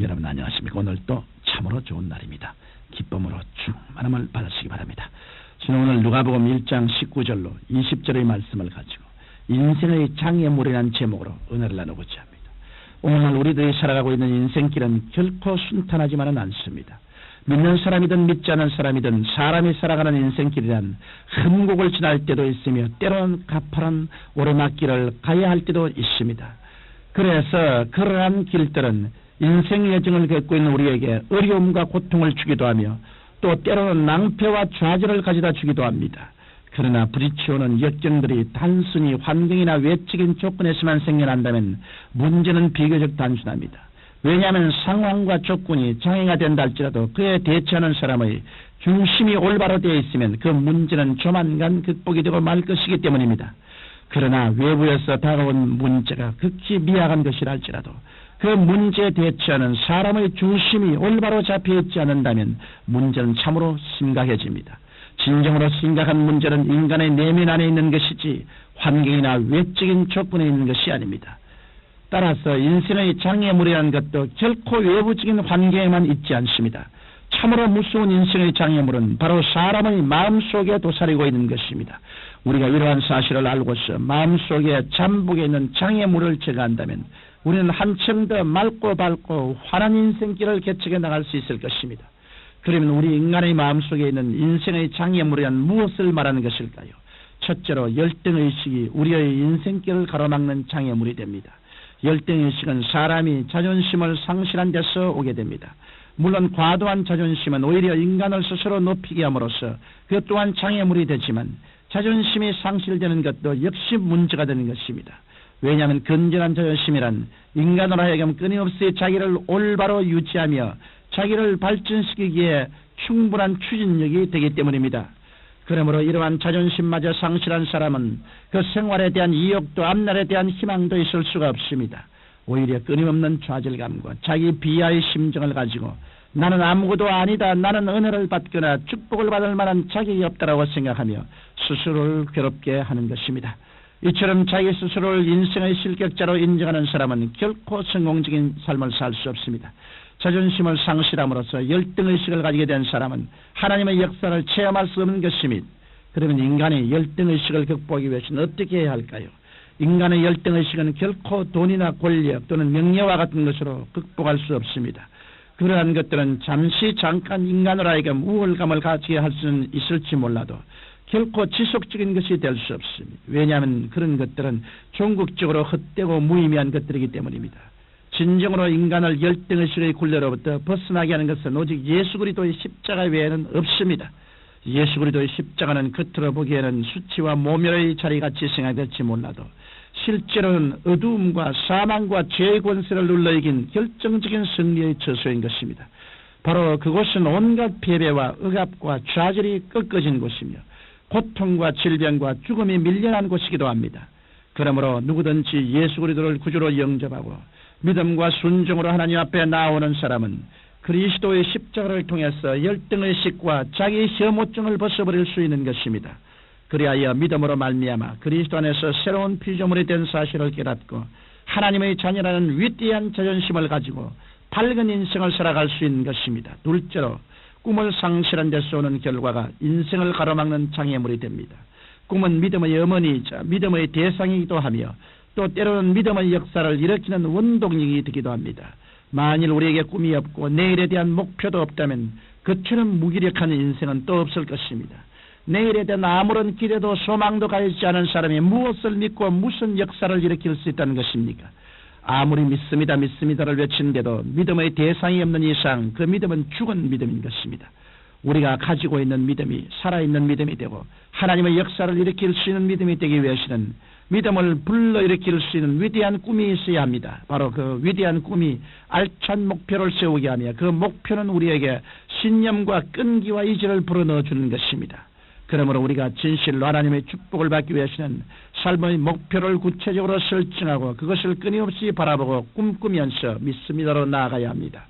여러분 안녕하십니까? 오늘 또 참으로 좋은 날입니다. 기쁨으로 충만함을 받으시기 바랍니다. 저는 오늘 누가복음 1장 19절로 20절의 말씀을 가지고 인생의 장애물이라는 제목으로 은혜를 나누고자 합니다. 오늘 우리들이 살아가고 있는 인생길은 결코 순탄하지만은 않습니다. 믿는 사람이든 믿지 않은 사람이든 사람이 살아가는 인생길이란 흠곡을 지날 때도 있으며 때로는 가파른 오르막길을 가야 할 때도 있습니다. 그래서 그러한 길들은 인생 여정을 겪고 있는 우리에게 어려움과 고통을 주기도 하며 또 때로는 낭패와 좌절을 가져다 주기도 합니다. 그러나 부딪혀오는 역경들이 단순히 환경이나 외적인 조건에서만 생겨난다면 문제는 비교적 단순합니다. 왜냐하면 상황과 조건이 장애가 된다 할지라도 그에 대처하는 사람의 중심이 올바로 되어 있으면 그 문제는 조만간 극복이 되고 말 것이기 때문입니다. 그러나 외부에서 다가온 문제가 극히 미약한 것이라 할지라도 그 문제에 대처하는 사람의 중심이 올바로 잡혀있지 않는다면 문제는 참으로 심각해집니다. 진정으로 심각한 문제는 인간의 내면 안에 있는 것이지 환경이나 외적인 조건에 있는 것이 아닙니다. 따라서 인생의 장애물이라는 것도 결코 외부적인 환경에만 있지 않습니다. 참으로 무서운 인생의 장애물은 바로 사람의 마음속에 도사리고 있는 것입니다. 우리가 이러한 사실을 알고서 마음속에 잠복해 있는 장애물을 제거한다면 우리는 한층 더 맑고 밝고 환한 인생길을 개척해 나갈 수 있을 것입니다. 그러면 우리 인간의 마음속에 있는 인생의 장애물이란 무엇을 말하는 것일까요? 첫째로 열등의식이 우리의 인생길을 가로막는 장애물이 됩니다. 열등의식은 사람이 자존심을 상실한 데서 오게 됩니다. 물론 과도한 자존심은 오히려 인간을 스스로 높이게 함으로써 그것 또한 장애물이 되지만 자존심이 상실되는 것도 역시 문제가 되는 것입니다. 왜냐하면 건전한 자존심이란 인간으로 하여금 끊임없이 자기를 올바로 유지하며 자기를 발전시키기에 충분한 추진력이 되기 때문입니다. 그러므로 이러한 자존심마저 상실한 사람은 그 생활에 대한 이욕도 앞날에 대한 희망도 있을 수가 없습니다. 오히려 끊임없는 좌절감과 자기 비하의 심정을 가지고 나는 아무것도 아니다, 나는 은혜를 받거나 축복을 받을 만한 자격이 없다라고 생각하며 스스로를 괴롭게 하는 것입니다. 이처럼 자기 스스로를 인생의 실격자로 인정하는 사람은 결코 성공적인 삶을 살 수 없습니다. 자존심을 상실함으로써 열등의식을 가지게 된 사람은 하나님의 역사를 체험할 수 없는 것입니다. 그러면 인간의 열등의식을 극복하기 위해서는 어떻게 해야 할까요? 인간의 열등의식은 결코 돈이나 권력 또는 명예와 같은 것으로 극복할 수 없습니다. 그러한 것들은 잠깐 인간으로 하여금 우월감을 가지게 할 수는 있을지 몰라도 결코 지속적인 것이 될 수 없습니다. 왜냐하면 그런 것들은 종국적으로 헛되고 무의미한 것들이기 때문입니다. 진정으로 인간을 열등의식의 굴레로부터 벗어나게 하는 것은 오직 예수 그리스도의 십자가 외에는 없습니다. 예수 그리스도의 십자가는 겉으로 보기에는 수치와 모멸의 자리같이 생각될지 몰라도 실제로는 어두움과 사망과 죄의 권세를 눌러이긴 결정적인 승리의 처소인 것입니다. 바로 그곳은 온갖 패배와 억압과 좌절이 꺾어진 곳이며 고통과 질병과 죽음이 밀려난 곳이기도 합니다. 그러므로 누구든지 예수 그리스도를 구주로 영접하고 믿음과 순종으로 하나님 앞에 나오는 사람은 그리스도의 십자가를 통해서 열등의식과 자기 혐오증을 벗어버릴 수 있는 것입니다. 그리하여 믿음으로 말미암아 그리스도 안에서 새로운 피조물이 된 사실을 깨닫고 하나님의 자녀라는 위대한 자존심을 가지고 밝은 인생을 살아갈 수 있는 것입니다. 둘째로 꿈을 상실한 데서 오는 결과가 인생을 가로막는 장애물이 됩니다. 꿈은 믿음의 어머니이자 믿음의 대상이기도 하며 또 때로는 믿음의 역사를 일으키는 원동력이 되기도 합니다. 만일 우리에게 꿈이 없고 내일에 대한 목표도 없다면 그처럼 무기력한 인생은 또 없을 것입니다. 내일에 대한 아무런 기대도 소망도 가지지 않은 사람이 무엇을 믿고 무슨 역사를 일으킬 수 있다는 것입니까? 아무리 믿습니다 믿습니다를 외치는데도 믿음의 대상이 없는 이상 그 믿음은 죽은 믿음인 것입니다. 우리가 가지고 있는 믿음이 살아있는 믿음이 되고 하나님의 역사를 일으킬 수 있는 믿음이 되기 위해서는 믿음을 불러일으킬 수 있는 위대한 꿈이 있어야 합니다. 바로 그 위대한 꿈이 알찬 목표를 세우게 하며 그 목표는 우리에게 신념과 끈기와 의지를 불어넣어 주는 것입니다. 그러므로 우리가 진실로 하나님의 축복을 받기 위해서는 삶의 목표를 구체적으로 설정하고 그것을 끊임없이 바라보고 꿈꾸면서 믿습니다로 나아가야 합니다.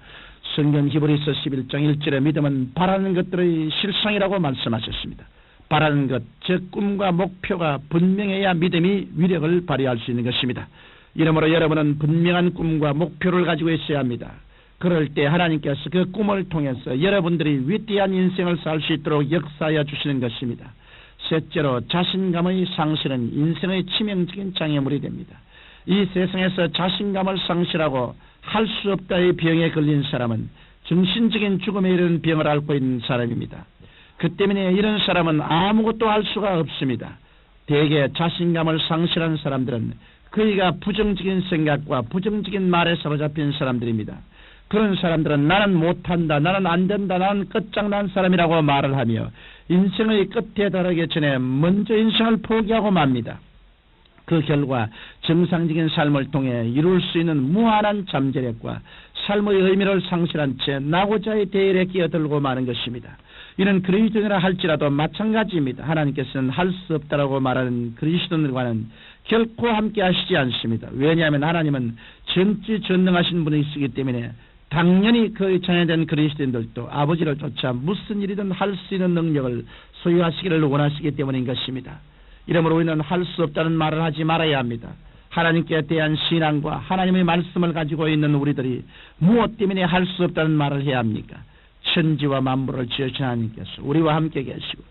성경 히브리서 11장 1절에 믿음은 바라는 것들의 실상이라고 말씀하셨습니다. 바라는 것, 즉 꿈과 목표가 분명해야 믿음이 위력을 발휘할 수 있는 것입니다. 이러므로 여러분은 분명한 꿈과 목표를 가지고 있어야 합니다. 그럴 때 하나님께서 그 꿈을 통해서 여러분들이 위대한 인생을 살 수 있도록 역사하여 주시는 것입니다. 셋째로, 자신감의 상실은 인생의 치명적인 장애물이 됩니다. 이 세상에서 자신감을 상실하고 할 수 없다의 병에 걸린 사람은 정신적인 죽음에 이르는 병을 앓고 있는 사람입니다. 그 때문에 이런 사람은 아무것도 할 수가 없습니다. 대개 자신감을 상실한 사람들은 그이가 부정적인 생각과 부정적인 말에 사로잡힌 사람들입니다. 그런 사람들은 나는 못한다, 나는 안된다, 나는 끝장난 사람이라고 말을 하며 인생의 끝에 달하기 전에 먼저 인생을 포기하고 맙니다. 그 결과 정상적인 삶을 통해 이룰 수 있는 무한한 잠재력과 삶의 의미를 상실한 채 나고자의 대열에 끼어들고 마는 것입니다. 이는 그리스도인이라 할지라도 마찬가지입니다. 하나님께서는 할 수 없다라고 말하는 그리스도인들과는 결코 함께 하시지 않습니다. 왜냐하면 하나님은 전지전능하신 분이시기 때문에 당연히 그 자녀된 그리스도인들도 아버지를 쫓아 무슨 일이든 할 수 있는 능력을 소유하시기를 원하시기 때문인 것입니다. 이러므로 우리는 할 수 없다는 말을 하지 말아야 합니다. 하나님께 대한 신앙과 하나님의 말씀을 가지고 있는 우리들이 무엇 때문에 할 수 없다는 말을 해야 합니까? 천지와 만물을 지으신 하나님께서 우리와 함께 계시고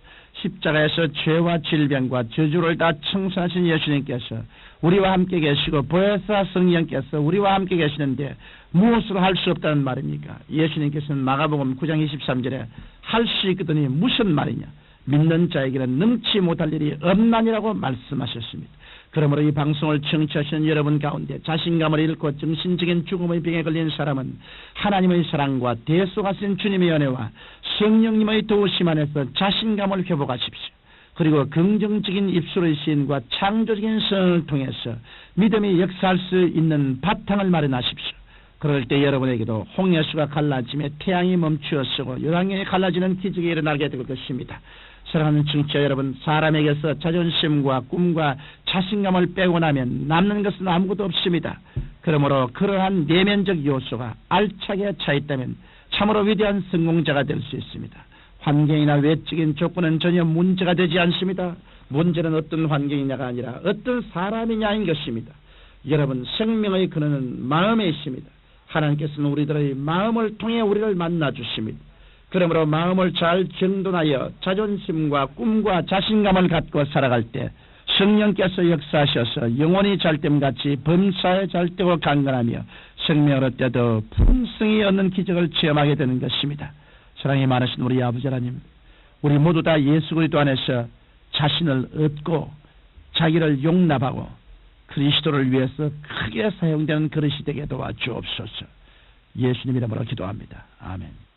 십자가에서 죄와 질병과 저주를 다 청산하신 예수님께서 우리와 함께 계시고 보혜사 성령께서 우리와 함께 계시는데 무엇으로 할 수 없다는 말입니까? 예수님께서는 마가복음 9장 23절에 할 수 있거든이 무슨 말이냐? 믿는 자에게는 능치 못할 일이 없나니라고 말씀하셨습니다. 그러므로 이 방송을 청취하시는 여러분 가운데 자신감을 잃고 정신적인 죽음의 병에 걸린 사람은 하나님의 사랑과 대속하신 주님의 은혜와 성령님의 도우심 안에서 자신감을 회복하십시오. 그리고 긍정적인 입술의 시인과 창조적인 선을 통해서 믿음이 역사할 수 있는 바탕을 마련하십시오. 그럴 때 여러분에게도 홍해수가 갈라지며 태양이 멈추어 서고 요단강이 갈라지는 기적이 일어나게 될 것입니다. 사랑하는 청취자 여러분, 사람에게서 자존심과 꿈과 자신감을 빼고 나면 남는 것은 아무것도 없습니다. 그러므로 그러한 내면적 요소가 알차게 차 있다면 참으로 위대한 성공자가 될 수 있습니다. 환경이나 외적인 조건은 전혀 문제가 되지 않습니다. 문제는 어떤 환경이냐가 아니라 어떤 사람이냐인 것입니다. 여러분, 생명의 근원은 마음에 있습니다. 하나님께서는 우리들의 마음을 통해 우리를 만나 주십니다. 그러므로 마음을 잘 정돈하여 자존심과 꿈과 자신감을 갖고 살아갈 때 성령께서 역사하셔서 영혼이 잘됨같이 범사에 잘되고 강건하며 생명을 얻되 더 풍성히 얻는 기적을 체험하게 되는 것입니다. 사랑이 많으신 우리 아버지 하나님, 우리 모두 다 예수 그리스도 안에서 자신을 얻고 자기를 용납하고 그리스도를 위해서 크게 사용되는 그릇이 되게 도와주옵소서. 예수님 이름으로 기도합니다. 아멘.